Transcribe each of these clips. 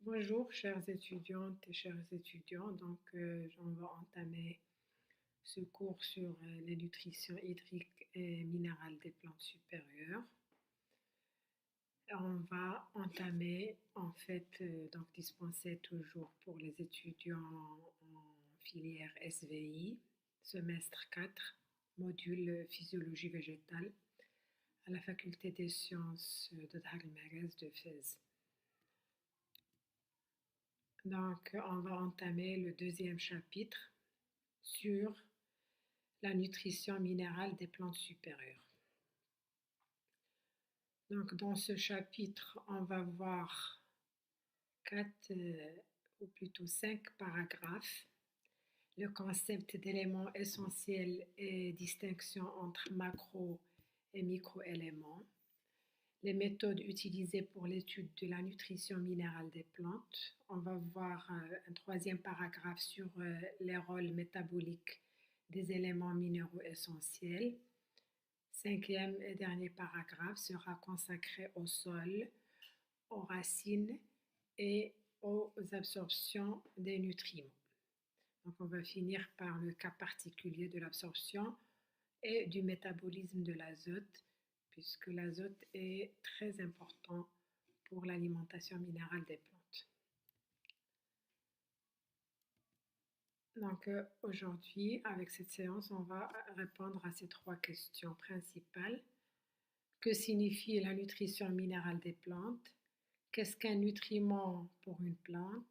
Bonjour, chères étudiantes et chers étudiants. On va entamer ce cours sur les nutritions hydriques et minérales des plantes supérieures. On va entamer, dispenser toujours pour les étudiants en filière SVI, semestre 4, module physiologie végétale à la faculté des sciences de Dar el de Fès. On va entamer le deuxième chapitre sur la nutrition minérale des plantes supérieures. Donc, dans ce chapitre, on va voir ou plutôt 5 paragraphes. Le concept d'éléments essentiels et distinction entre macro et microéléments. Les méthodes utilisées pour l'étude de la nutrition minérale des plantes. On va voir un troisième paragraphe sur les rôles métaboliques des éléments minéraux essentiels. Cinquième et dernier paragraphe sera consacré au sol, aux racines et aux absorptions des nutriments. Donc on va finir par le cas particulier de l'absorption et du métabolisme de l'azote, puisque l'azote est très important pour l'alimentation minérale des plantes. Aujourd'hui, avec cette séance, on va répondre à ces 3 questions principales. Que signifie la nutrition minérale des plantes? Qu'est-ce qu'un nutriment pour une plante?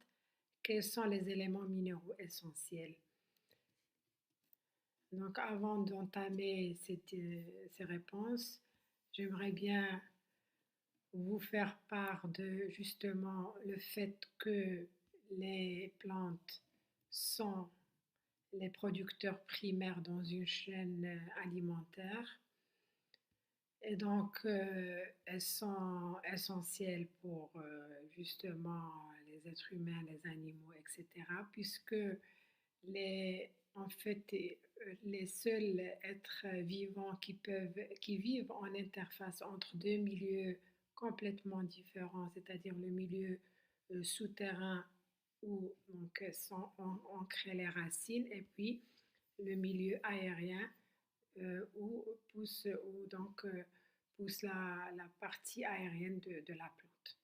Quels sont les éléments minéraux essentiels? Donc, avant d'entamer ces réponses, j'aimerais bien vous faire part de justement le fait que les plantes sont les producteurs primaires dans une chaîne alimentaire et donc elles sont essentielles pour justement les êtres humains, les animaux, etc. puisque en fait, les seuls êtres vivants qui vivent en interface entre 2 milieux complètement différents, c'est-à-dire le milieu souterrain où sont ancrées les racines et puis le milieu aérien où pousse la partie aérienne de la plante.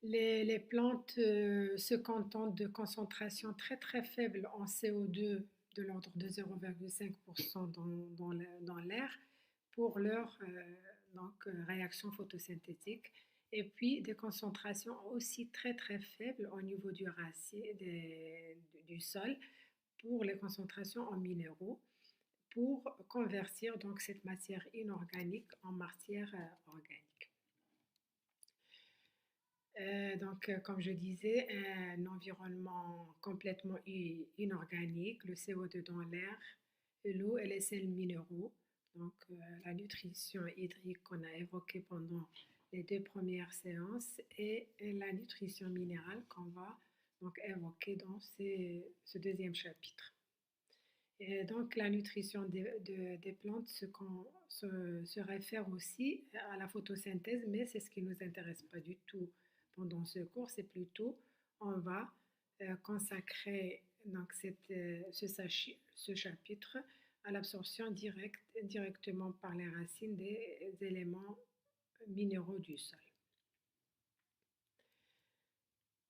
Les plantes se contentent de concentrations très très faibles en CO2 de l'ordre de 0,5% dans l'air pour leur réaction photosynthétique et puis des concentrations aussi très très faibles au niveau du du sol pour les concentrations en minéraux pour convertir donc cette matière inorganique en matière organique. Comme je disais, un environnement complètement inorganique, le CO2 dans l'air, l'eau et les sels minéraux. La nutrition hydrique qu'on a évoquée pendant les 2 premières séances et la nutrition minérale qu'on va donc évoquer dans ce deuxième chapitre. Et donc, la nutrition des plantes se réfère aussi à la photosynthèse, mais c'est ce qui ne nous intéresse pas du tout pendant ce cours, c'est plutôt, on va consacrer donc ce chapitre à l'absorption directement par les racines des éléments minéraux du sol.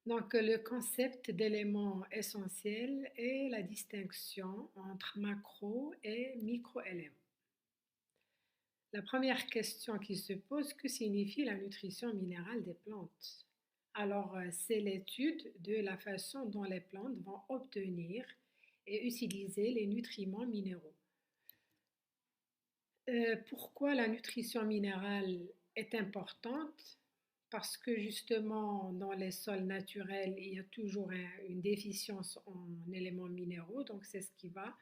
Donc, le concept d'éléments essentiels est la distinction entre macro et microéléments. La première question qui se pose, que signifie la nutrition minérale des plantes? Alors, c'est l'étude de la façon dont les plantes vont obtenir et utiliser les nutriments minéraux. Pourquoi la nutrition minérale est importante? Parce que justement, dans les sols naturels, il y a toujours une déficience en éléments minéraux, donc c'est ce qui va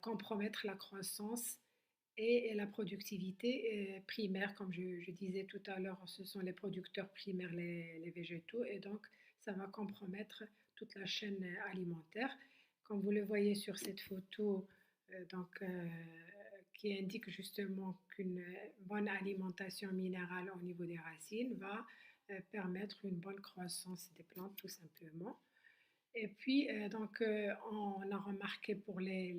compromettre la croissance et la productivité primaire. Comme je disais tout à l'heure, ce sont les producteurs primaires, les végétaux, et donc ça va compromettre toute la chaîne alimentaire. Comme vous le voyez sur cette photo, qui indique justement qu'une bonne alimentation minérale au niveau des racines va permettre une bonne croissance des plantes tout simplement. Et puis, on a remarqué pour les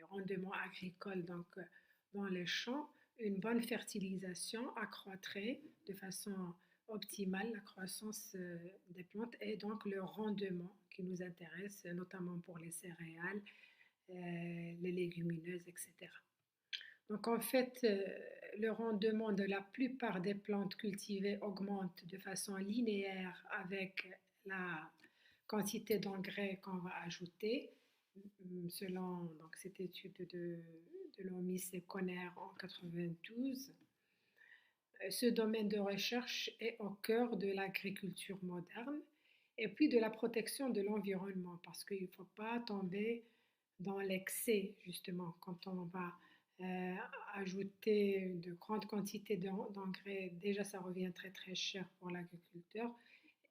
rendements agricoles, dans les champs, une bonne fertilisation accroîtrait de façon optimale la croissance des plantes et donc le rendement qui nous intéresse, notamment pour les céréales, les légumineuses, etc. Donc en fait, le rendement de la plupart des plantes cultivées augmente de façon linéaire avec la quantité d'engrais qu'on va ajouter, selon donc, cette étude de Lomis et Conner en 92. Ce domaine de recherche est au cœur de l'agriculture moderne et puis de la protection de l'environnement parce qu'il ne faut pas tomber dans l'excès justement quand on va euh, ajouter de grandes quantités d'engrais. Déjà, ça revient très très cher pour l'agriculteur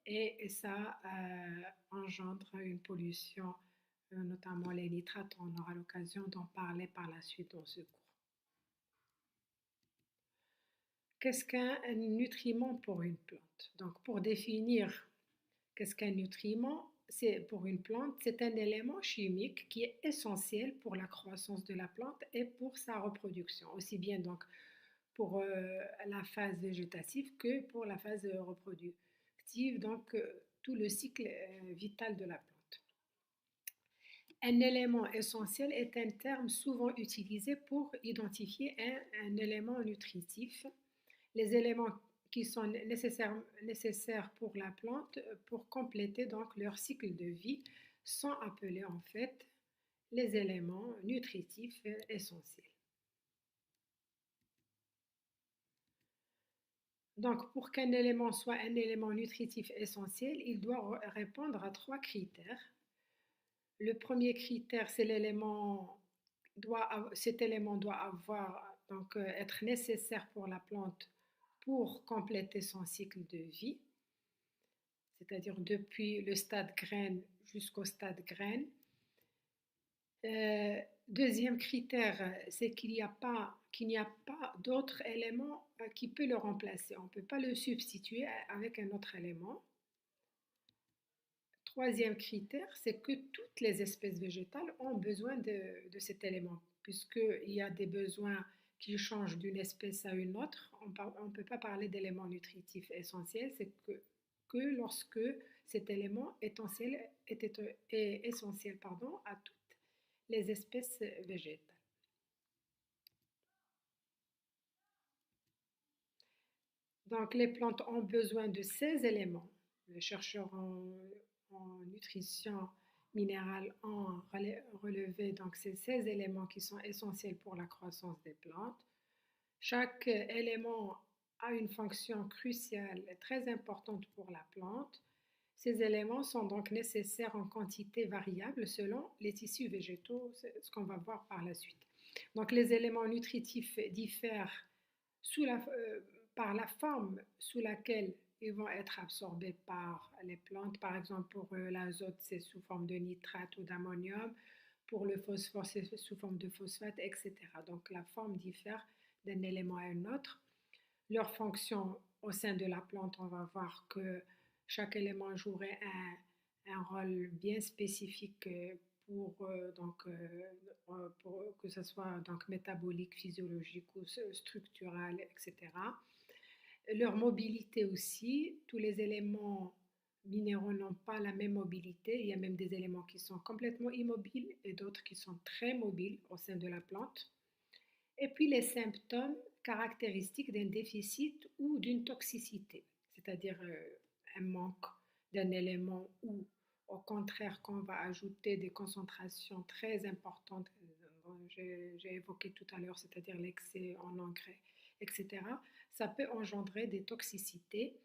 et ça engendre une pollution, notamment les nitrates. On aura l'occasion d'en parler par la suite dans ce cours. Qu'est-ce qu'un nutriment pour une plante? Donc, pour définir qu'est-ce qu'un nutriment, c'est pour une plante, c'est un élément chimique qui est essentiel pour la croissance de la plante et pour sa reproduction, aussi bien donc pour la phase végétative que pour la phase reproductive, donc tout le cycle vital de la plante. Un élément essentiel est un terme souvent utilisé pour identifier un élément nutritif. Les éléments qui sont nécessaires pour la plante pour compléter donc leur cycle de vie sont appelés en fait les éléments nutritifs essentiels. Donc, pour qu'un élément soit un élément nutritif essentiel, il doit répondre à 3 critères. Le premier critère, c'est cet élément doit avoir, donc, être nécessaire pour la plante pour compléter son cycle de vie, c'est-à-dire depuis le stade graine jusqu'au stade graine. Deuxième critère, c'est qu'il n'y a pas d'autre élément qui peut le remplacer. On ne peut pas le substituer avec un autre élément. Troisième critère, c'est que toutes les espèces végétales ont besoin de cet élément, puisqu'il y a des besoins qui changent d'une espèce à une autre. On ne peut pas parler d'éléments nutritifs essentiels, c'est que lorsque cet élément est essentiel à toutes les espèces végétales. Donc les plantes ont besoin de ces éléments. Les chercheurs en nutrition minérale ont relevé donc ces 16 éléments qui sont essentiels pour la croissance des plantes. Chaque élément a une fonction cruciale et très importante pour la plante. Ces éléments sont donc nécessaires en quantité variable selon les tissus végétaux, c'est ce qu'on va voir par la suite. Donc les éléments nutritifs diffèrent par la forme sous laquelle ils vont être absorbés par les plantes. Par exemple, pour l'azote, c'est sous forme de nitrate ou d'ammonium. Pour le phosphore, c'est sous forme de phosphate, etc. Donc la forme diffère d'un élément à un autre. Leur fonction au sein de la plante, on va voir que chaque élément jouerait un rôle bien spécifique pour que ce soit donc métabolique, physiologique ou structural, etc. Leur mobilité aussi, tous les éléments minéraux n'ont pas la même mobilité. Il y a même des éléments qui sont complètement immobiles et d'autres qui sont très mobiles au sein de la plante. Et puis les symptômes caractéristiques d'un déficit ou d'une toxicité, c'est-à-dire un manque d'un élément ou au contraire qu'on va ajouter des concentrations très importantes, j'ai évoqué tout à l'heure, c'est-à-dire l'excès en engrais, etc. Ça peut engendrer des toxicités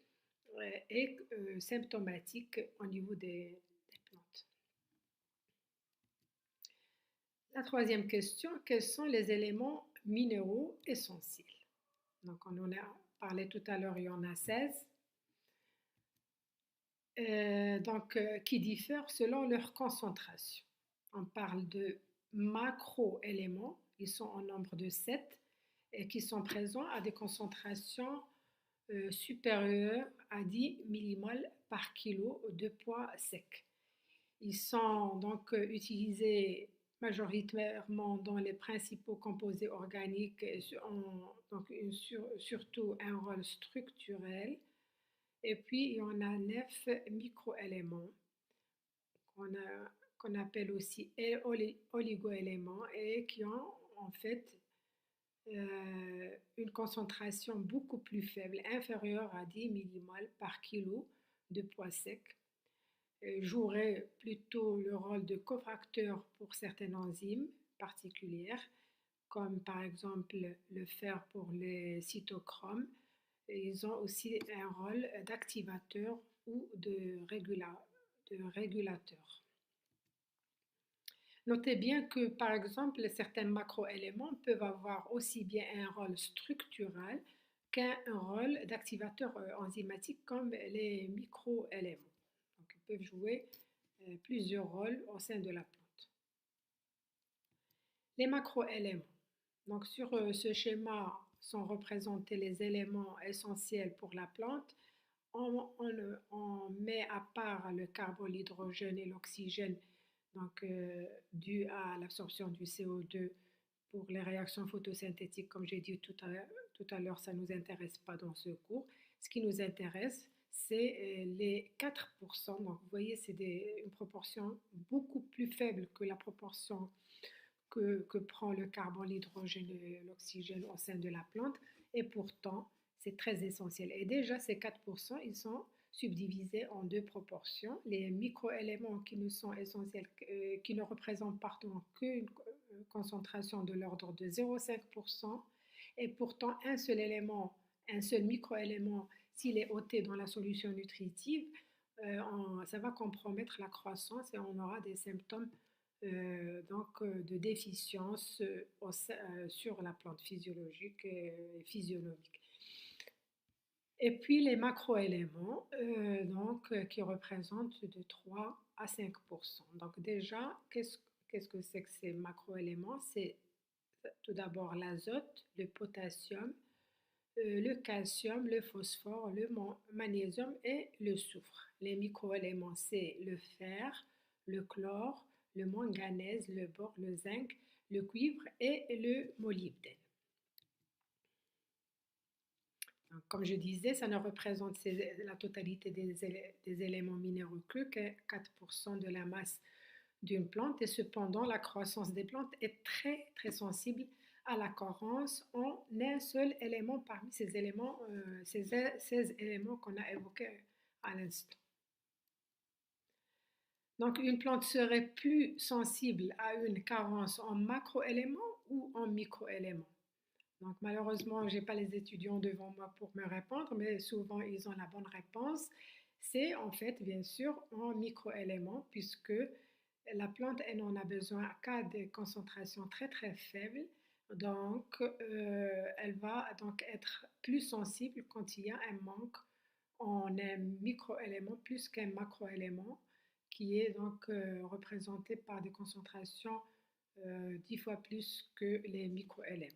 et symptomatiques au niveau des plantes. La troisième question, quels sont les éléments minéraux essentiels? Donc, on en a parlé tout à l'heure, il y en a 16. Qui diffèrent selon leur concentration. On parle de macro-éléments, ils sont en nombre de 7 et qui sont présents à des concentrations supérieur à 10 millimoles par kilo de poids sec. Ils sont donc utilisés majoritairement dans les principaux composés organiques et donc surtout un rôle structurel. Et puis, il y en a 9 microéléments qu'on qu'on appelle aussi oligoéléments et qui ont en fait une concentration beaucoup plus faible, inférieure à 10 millimoles par kilo de poids sec, jouerait plutôt le rôle de cofacteur pour certaines enzymes particulières, comme par exemple le fer pour les cytochromes. Et ils ont aussi un rôle d'activateur ou de régulateur. Notez bien que, par exemple, certains macroéléments peuvent avoir aussi bien un rôle structural qu'un rôle d'activateur enzymatique comme les microéléments. Donc, ils peuvent jouer plusieurs rôles au sein de la plante. Les macroéléments. Donc, sur ce schéma sont représentés les éléments essentiels pour la plante. On met à part le carbone, l'hydrogène et l'oxygène, donc dû à l'absorption du CO2 pour les réactions photosynthétiques, comme j'ai dit tout à l'heure, ça ne nous intéresse pas dans ce cours. Ce qui nous intéresse, c'est les 4%. Donc, vous voyez, c'est une proportion beaucoup plus faible que la proportion que prend le carbone, l'hydrogène et l'oxygène au sein de la plante. Et pourtant, c'est très essentiel. Et déjà, ces 4%, ils sont subdivisés en deux proportions. Les microéléments qui nous sont essentiels, qui ne représentent pardon, qu'une concentration de l'ordre de 0,5%. Et pourtant, un seul élément, un seul microélément, s'il est ôté dans la solution nutritive, ça va compromettre la croissance et on aura des symptômes de déficience sur la plante physiologique et physionomique. Et puis les macroéléments qui représentent de 3 à 5%. Donc déjà, qu'est-ce que c'est que ces macroéléments? C'est tout d'abord l'azote, le potassium, le calcium, le phosphore, le magnésium et le soufre. Les microéléments, c'est le fer, le chlore, le manganèse, le bore, le zinc, le cuivre et le molybdène. Donc, comme je disais, ça ne représente la totalité des éléments minéraux que 4% de la masse d'une plante et cependant la croissance des plantes est très très sensible à la carence en un seul élément parmi ces éléments, ces 16 éléments qu'on a évoqués à l'instant. Donc une plante serait plus sensible à une carence en macroéléments ou en microéléments. Donc malheureusement, je n'ai pas les étudiants devant moi pour me répondre, mais souvent ils ont la bonne réponse. C'est en fait bien sûr en microéléments puisque la plante, elle en a besoin qu'à des concentrations très très faibles. Donc, elle va donc être plus sensible quand il y a un manque en un microélément plus qu'un macroélément qui est donc représenté par des concentrations 10 fois plus que les microéléments.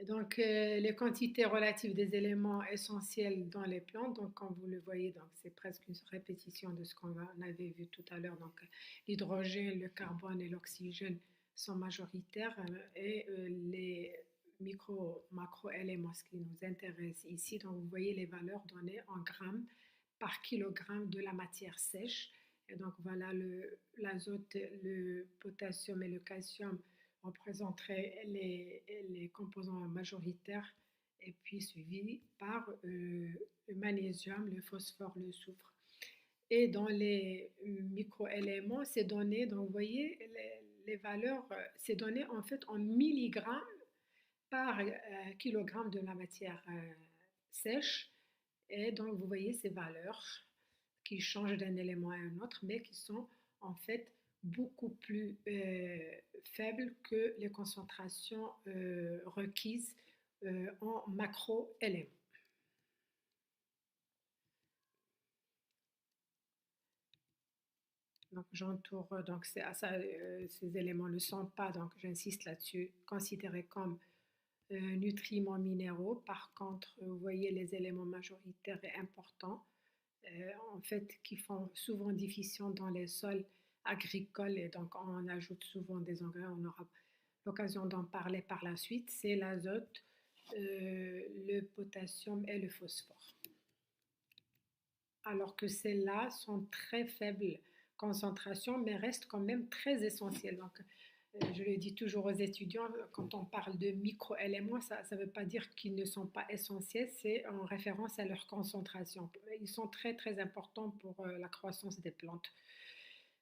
Donc, les quantités relatives des éléments essentiels dans les plantes, donc comme vous le voyez, donc c'est presque une répétition de ce qu'on avait vu tout à l'heure. Donc, l'hydrogène, le carbone et l'oxygène sont majoritaires et les macro-éléments, ce qui nous intéresse ici. Donc, vous voyez les valeurs données en grammes par kilogramme de la matière sèche. Et donc, voilà l'azote, le potassium et le calcium représenterait les composants majoritaires et puis suivi par le magnésium, le phosphore, le soufre. Et dans les microéléments, c'est donné, donc vous voyez, les valeurs, c'est donné en fait en milligrammes par kilogramme de la matière sèche. Et donc vous voyez ces valeurs qui changent d'un élément à un autre, mais qui sont en fait beaucoup plus faibles que les concentrations requises en macro-éléments. Donc j'entoure, donc ces éléments ne sont pas, donc j'insiste là-dessus, considérés comme nutriments minéraux. Par contre, vous voyez les éléments majoritaires et importants, en fait, qui font souvent déficience dans les sols agricoles et donc on ajoute souvent des engrais. On aura l'occasion d'en parler par la suite. C'est l'azote, le potassium et le phosphore. Alors que celles-là sont très faibles concentration, mais restent quand même très essentielles. Donc, je le dis toujours aux étudiants, quand on parle de microéléments, ça ne veut pas dire qu'ils ne sont pas essentiels, c'est en référence à leur concentration. Ils sont très très importants pour la croissance des plantes.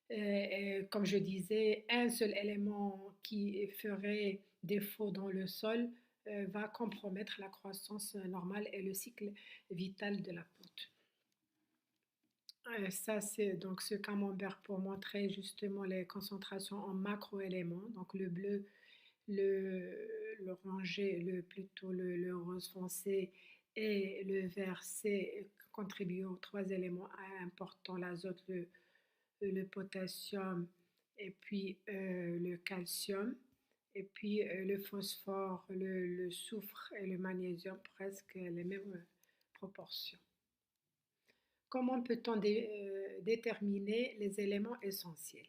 Et comme je disais, un seul élément qui ferait défaut dans le sol va compromettre la croissance normale et le cycle vital de la plante. Ça, c'est donc ce camembert pour montrer justement les concentrations en macroéléments. Donc le bleu, l'orangé, plutôt le rose foncé et le vert, c'est contribuent aux trois éléments importants, l'azote, le potassium et puis le calcium. Et puis le phosphore, le soufre et le magnésium, presque les mêmes proportions. Comment peut-on déterminer les éléments essentiels?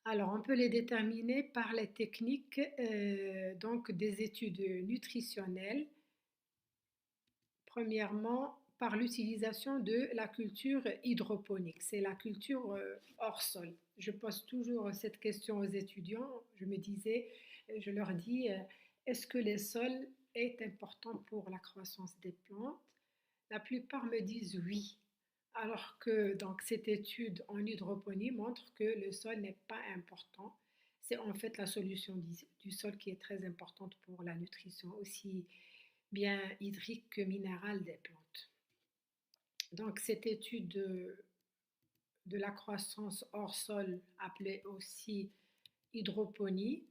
Alors, on peut les déterminer par les techniques donc des études nutritionnelles. Premièrement, par l'utilisation de la culture hydroponique. C'est la culture hors sol. Je pose toujours cette question aux étudiants. Je leur dis, est-ce que les sols est important pour la croissance des plantes? La plupart me disent oui, alors que donc, cette étude en hydroponie montre que le sol n'est pas important. C'est en fait la solution du sol qui est très importante pour la nutrition, aussi bien hydrique que minérale des plantes. Donc cette étude de la croissance hors sol, appelée aussi hydroponie,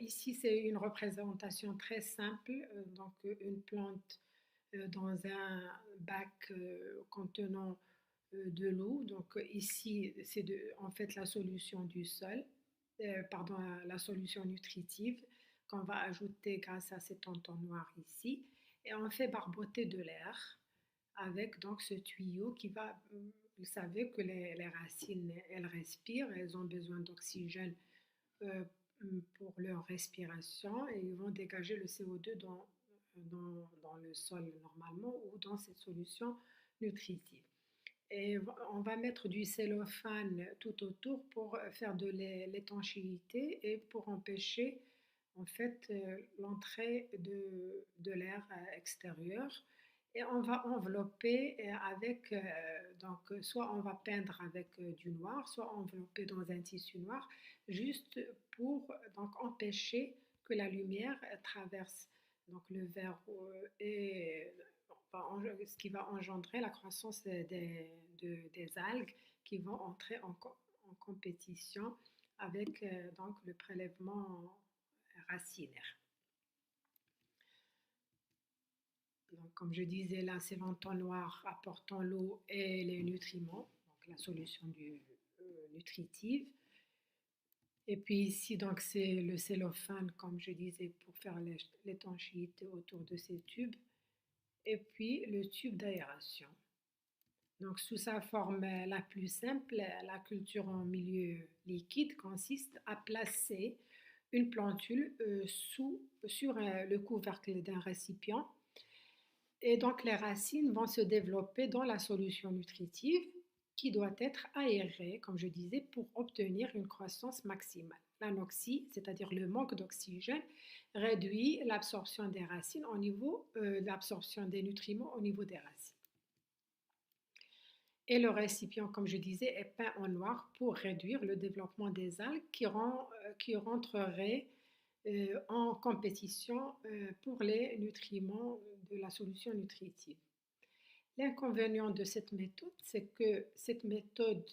ici c'est une représentation très simple, donc une plante dans un bac contenant de l'eau. Donc ici, c'est en fait la solution du sol, pardon, la solution nutritive qu'on va ajouter grâce à cet entonnoir ici. Et on fait barboter de l'air avec donc ce tuyau qui va, vous savez que les racines, elles respirent, elles ont besoin d'oxygène euh, pour leur respiration et ils vont dégager le CO2 dans le sol normalement ou dans cette solution nutritive. Et on va mettre du cellophane tout autour pour faire de l'étanchéité et pour empêcher en fait l'entrée de l'air extérieur. Et on va envelopper avec, donc soit on va peindre avec du noir, soit envelopper dans un tissu noir, juste pour donc empêcher que la lumière traverse donc le verre et ce qui va engendrer la croissance des algues qui vont entrer en compétition avec donc le prélèvement racinaire. Donc, comme je disais, là, c'est l'entonnoir apportant l'eau et les nutriments, donc la solution nutritive. Et puis ici, donc, c'est le cellophane, comme je disais, pour faire l'étanchéité autour de ces tubes. Et puis le tube d'aération. Donc, sous sa forme la plus simple, la culture en milieu liquide consiste à placer une plantule sur le couvercle d'un récipient. Et donc, les racines vont se développer dans la solution nutritive qui doit être aérée, comme je disais, pour obtenir une croissance maximale. L'anoxie, c'est-à-dire le manque d'oxygène, réduit l'absorption des racines l'absorption des nutriments au niveau des racines. Et le récipient, comme je disais, est peint en noir pour réduire le développement des algues qui rentreraient en compétition pour les nutriments de la solution nutritive. L'inconvénient de cette méthode, c'est que cette méthode,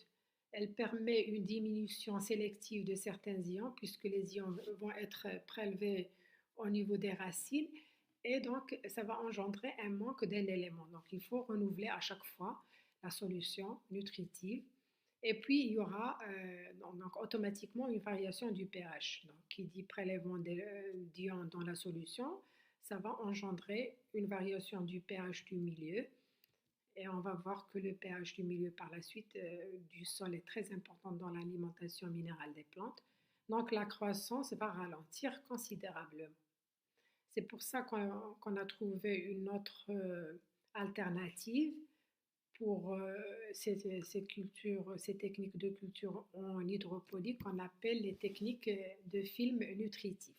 elle permet une diminution sélective de certains ions, puisque les ions vont être prélevés au niveau des racines, et donc ça va engendrer un manque d'un élément. Donc il faut renouveler à chaque fois la solution nutritive, Et puis, il y aura donc automatiquement une variation du pH. Donc, qui dit prélèvement d'ions dans la solution, ça va engendrer une variation du pH du milieu. Et on va voir que le pH du milieu par la suite du sol est très important dans l'alimentation minérale des plantes. Donc, la croissance va ralentir considérablement. C'est pour ça qu'on a trouvé une autre alternative pour ces techniques de culture en hydroponie qu'on appelle les techniques de film nutritif.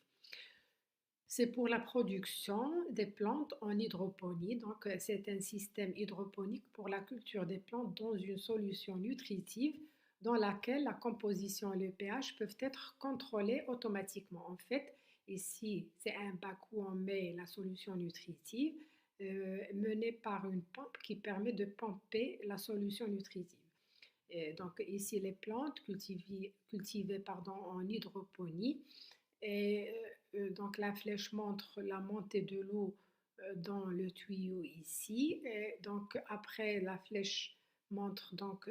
C'est pour la production des plantes en hydroponie. Donc, c'est un système hydroponique pour la culture des plantes dans une solution nutritive dans laquelle la composition et le pH peuvent être contrôlés automatiquement. En fait, ici, c'est un bac où on met la solution nutritive menée par une pompe qui permet de pomper la solution nutritive. Et donc, ici, les plantes cultivées en hydroponie et donc la flèche montre la montée de l'eau dans le tuyau ici. Et donc après la flèche montre donc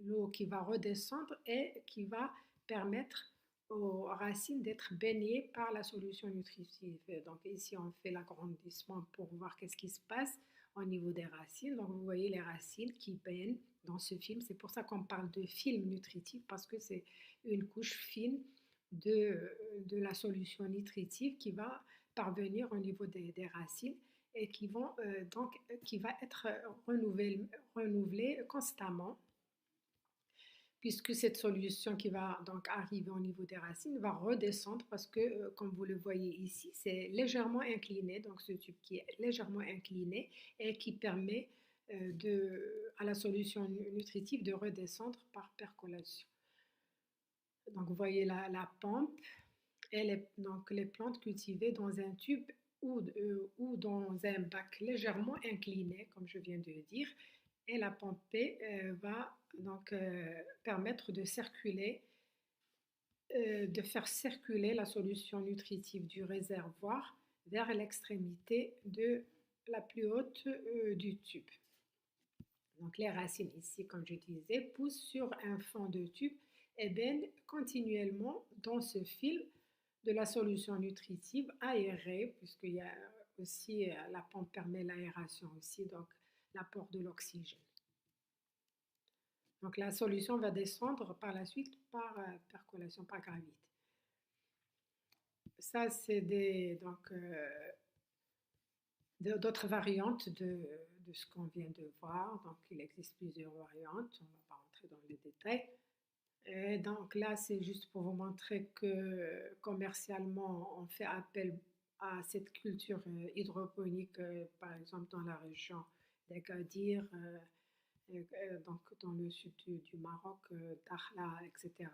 l'eau qui va redescendre et qui va permettre aux racines d'être baignées par la solution nutritive. Et donc ici on fait l'agrandissement pour voir qu'est-ce qui se passe au niveau des racines. Donc vous voyez les racines qui baignent dans ce film. C'est pour ça qu'on parle de film nutritif parce que c'est une couche fine de la solution nutritive qui va parvenir au niveau des racines et qui va être renouvelée constamment puisque cette solution qui va donc arriver au niveau des racines va redescendre parce que, comme vous le voyez ici, c'est légèrement incliné, donc ce tube qui est légèrement incliné et qui permet à la solution nutritive de redescendre par percolation. Donc, vous voyez la pompe et donc les plantes cultivées dans un tube ou dans un bac légèrement incliné, comme je viens de le dire, et la pompée va donc permettre de faire circuler la solution nutritive du réservoir vers l'extrémité de la plus haute du tube. Donc les racines ici, comme je disais, poussent sur un fond de tube et baignent continuellement dans ce fil de la solution nutritive aérée, puisqu'il y a aussi, la pompe permet l'aération aussi, donc l'apport de l'oxygène. Donc la solution va descendre par la suite par percolation, par gravité. Ça, c'est d'autres variantes de ce qu'on vient de voir. Donc il existe plusieurs variantes, on ne va pas rentrer dans les détails. Et donc là, c'est juste pour vous montrer que commercialement, on fait appel à cette culture hydroponique, par exemple dans la région d'Agadir, donc dans le sud du Maroc, Dakhla, etc.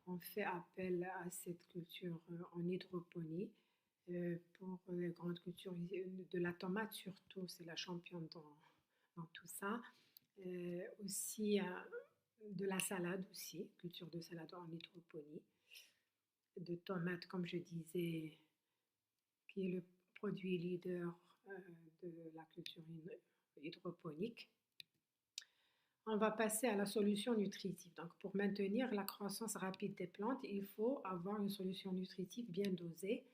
On fait appel à cette culture en hydroponie pour les grandes cultures de la tomate surtout, c'est la championne dans tout ça. Aussi de la salade aussi, culture de salade en hydroponie, de tomates comme je disais, qui est le produit leader de la culture hydroponique. On va passer à la solution nutritive. Donc, pour maintenir la croissance rapide des plantes, il faut avoir une solution nutritive bien dosée.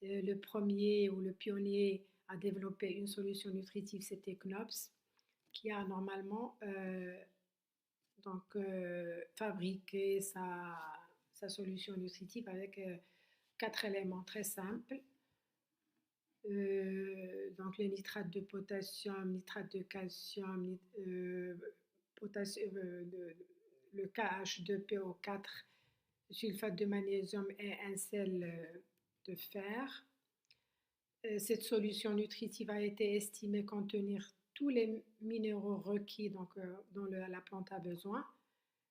Le premier ou le pionnier à développer une solution nutritive, c'était Knops, qui a normalement fabriqué sa solution nutritive avec 4 éléments très simples. Donc, le nitrate de potassium, nitrate de calcium, le KH2PO4, sulfate de magnésium et un sel de fer. Cette solution nutritive a été estimée contenir tous les minéraux requis dont la plante a besoin.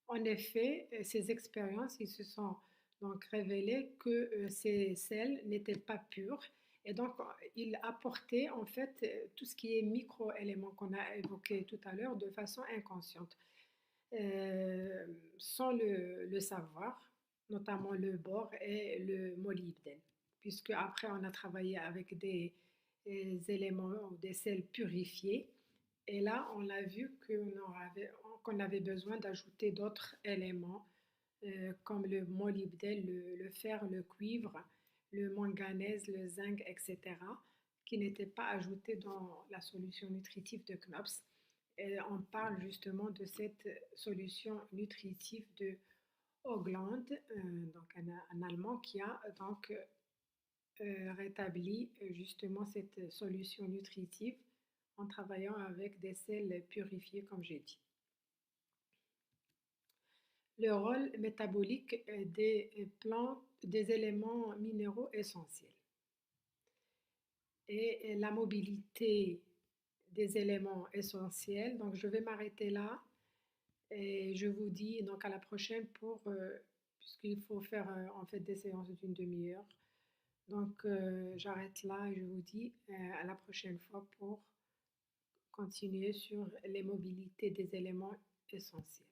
En effet, ces expériences, ils se sont donc révélés que ces sels n'étaient pas purs et donc ils apportaient en fait tout ce qui est micro-éléments qu'on a évoqué tout à l'heure de façon inconsciente, sans le savoir, notamment le bore et le molybdène, puisque après on a travaillé avec des éléments, des sels purifiés Et là, on a vu qu'on avait besoin d'ajouter d'autres éléments comme le molybdène, le fer, le cuivre, le manganèse, le zinc, etc., qui n'étaient pas ajoutés dans la solution nutritive de KNOPS. Et on parle justement de cette solution nutritive de Hoagland, donc un Allemand qui a donc rétabli justement cette solution nutritive en travaillant avec des sels purifiés, comme j'ai dit. Le rôle métabolique des plantes, des éléments minéraux essentiels et la mobilité des éléments essentiels. Donc, je vais m'arrêter là et je vous dis donc à la prochaine puisqu'il faut faire en fait des séances d'une demi-heure. Donc, j'arrête là et je vous dis à la prochaine fois pour continuer sur les mobilités des éléments essentiels.